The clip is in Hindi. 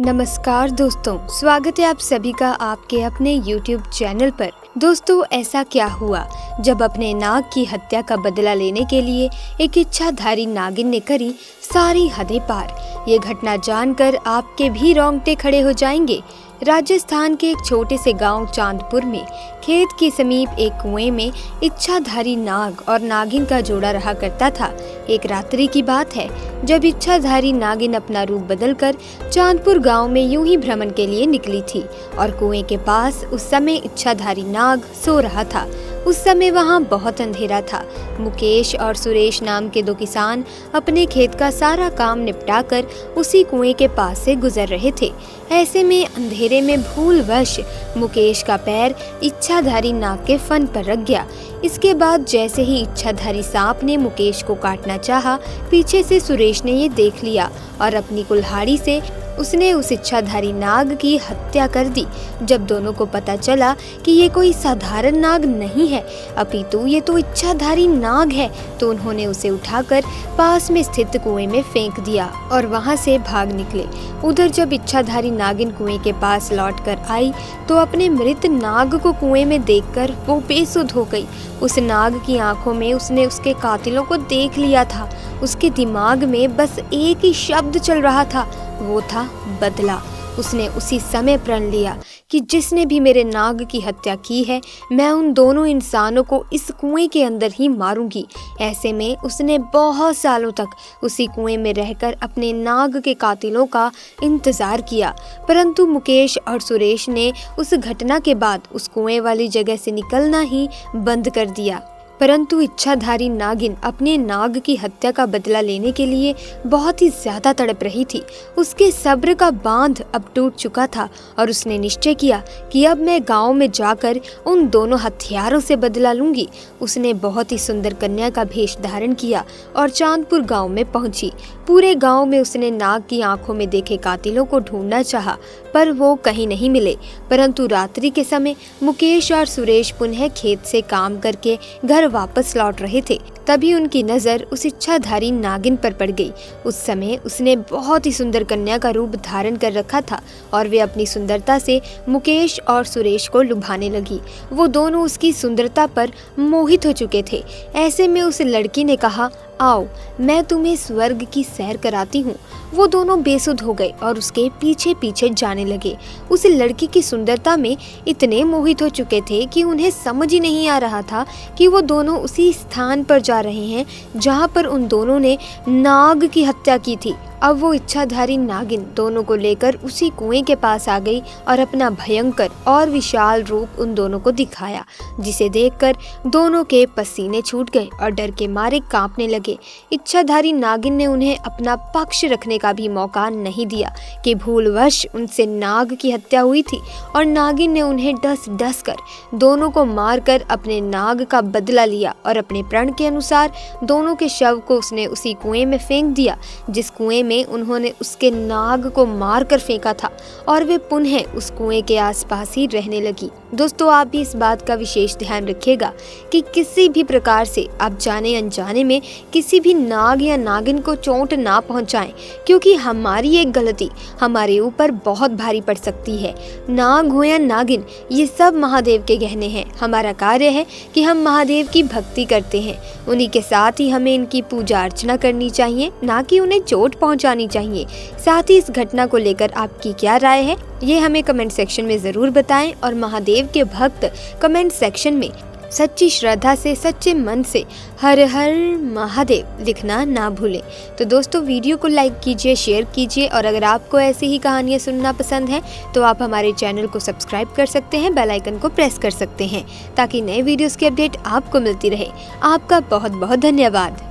नमस्कार दोस्तों, स्वागत है आप सभी का आपके अपने YouTube चैनल पर। दोस्तों, ऐसा क्या हुआ जब अपने नाग की हत्या का बदला लेने के लिए एक इच्छाधारी नागिन ने करी सारी हदें पार। ये घटना जानकर आपके भी रोंगटे खड़े हो जाएंगे। राजस्थान के एक छोटे से गांव चांदपुर में खेत के समीप एक कुएं में इच्छाधारी नाग और नागिन का जोड़ा रहा करता था। एक रात्रि की बात है जब इच्छाधारी नागिन अपना रूप बदलकर चांदपुर गांव में यूं ही भ्रमण के लिए निकली थी और कुएं के पास उस समय इच्छाधारी नाग सो रहा था। उस समय वहां बहुत अंधेरा था। मुकेश और सुरेश नाम के दो किसान अपने खेत का सारा काम निपटाकर उसी कुएं के पास से गुजर रहे थे। ऐसे में अंधेरे में भूलवश मुकेश का पैर इच्छाधारी नाग के फन पर रख गया। इसके बाद जैसे ही इच्छाधारी सांप ने मुकेश को काटना चाहा, पीछे से सुरेश ने ये देख लिया और अपनी कुल्हाड़ी से उसने उस इच्छाधारी नाग की हत्या कर दी। जब दोनों को पता चला कि ये कोई साधारण नाग नहीं है अपितु ये तो इच्छाधारी नाग है, तो उन्होंने उसे उठाकर पास में स्थित कुएं में फेंक दिया और वहां से भाग निकले। उधर जब इच्छाधारी नागिन कुएं के पास लौटकर आई तो अपने मृत नाग को कुएं में देखकर वो बेसुध हो गई। उस नाग की आंखों में उसने उसके कातिलों को देख लिया था। उसके दिमाग में बस एक ही शब्द चल रहा था, वो था बदला। उसने उसी समय प्रण लिया कि जिसने भी मेरे नाग की हत्या की है, मैं उन दोनों इंसानों को इस कुएं के अंदर ही मारूंगी। ऐसे में उसने बहुत सालों तक उसी कुएं में रहकर अपने नाग के कातिलों का इंतजार किया, परंतु मुकेश और सुरेश ने उस घटना के बाद उस कुएं वाली जगह से निकलना ही बंद कर दिया। परंतु इच्छाधारी नागिन अपने नाग की हत्या का बदला लेने के लिए बहुत ही ज्यादा तड़प रही थी। उसके सब्र का बांध अब टूट चुका था और उसने निश्चय किया कि अब मैं गांव में जाकर उन दोनों हत्यारों से बदला लूंगी। उसने बहुत ही सुंदर कन्या का भेष धारण किया और चांदपुर गांव में पहुंची। पूरे गांव में उसने नाग की आंखों में देखे कातिलों को ढूंढना चाहा, पर वो कहीं नहीं मिले। परंतु रात्रि के समय मुकेश और सुरेश पुनः खेत से काम करके घर वापस लौट रहे थे। तभी उनकी नजर उस इच्छाधारी नागिन पर पड़ गई। उस समय उसने बहुत ही सुंदर कन्या का रूप धारण कर रखा था और वे अपनी सुंदरता से मुकेश और सुरेश को लुभाने लगी। वो दोनों उसकी सुंदरता पर मोहित हो चुके थे। ऐसे में उस लड़की ने कहा, आओ मैं तुम्हें स्वर्ग की सैर कराती हूँ। वो दोनों बेसुध हो गए और उसके पीछे पीछे जाने लगे। उस लड़की की सुंदरता में इतने मोहित हो चुके थे कि उन्हें समझ ही नहीं आ रहा था कि वो दोनों उसी स्थान पर जा रहे हैं जहाँ पर उन दोनों ने नाग की हत्या की थी। अब वो इच्छाधारी नागिन दोनों को लेकर उसी कुएं के पास आ गई और अपना भयंकर और विशाल रूप उन दोनों को दिखाया, जिसे देखकर दोनों के पसीने छूट गए और डर के मारे कांपने लगे। इच्छाधारी नागिन ने उन्हें अपना पक्ष रखने का भी मौका नहीं दिया कि भूलवश उनसे नाग की हत्या हुई थी और नागिन ने उन्हें डस डस कर दोनों को मारकर अपने नाग का बदला लिया और अपने प्रण के अनुसार दोनों के शव को उसने उसी कुएं में फेंक दिया जिस कुएं में उन्होंने उसके नाग को मार कर फेंका था, और वे पुनः उस कुएं के आसपास ही रहने लगी। दोस्तों, आप भी इस बात का विशेष ध्यान रखिएगा कि किसी भी प्रकार से आप जाने अनजाने में किसी भी नाग या नागिन को चोट ना पहुंचाएं, क्योंकि हमारी एक गलती हमारे ऊपर बहुत भारी पड़ सकती है। नाग हो या नागिन, ये सब महादेव के गहने हैं। हमारा कार्य है कि हम महादेव की भक्ति करते हैं, उन्हीं के साथ ही हमें इनकी पूजा अर्चना करनी चाहिए, ना कि उन्हें चोट पहुंचानी चाहिए। साथ ही इस घटना को लेकर आपकी क्या राय है, ये हमें कमेंट सेक्शन में जरूर बताएं और महादेव के भक्त कमेंट सेक्शन में सच्ची श्रद्धा से सच्चे मन से हर हर महादेव लिखना ना भूलें। तो दोस्तों, वीडियो को लाइक कीजिए, शेयर कीजिए और अगर आपको ऐसी ही कहानियाँ सुनना पसंद है तो आप हमारे चैनल को सब्सक्राइब कर सकते हैं, बेल आइकन को प्रेस कर सकते हैं ताकि नए वीडियोस की अपडेट आपको मिलती रहे। आपका बहुत बहुत धन्यवाद।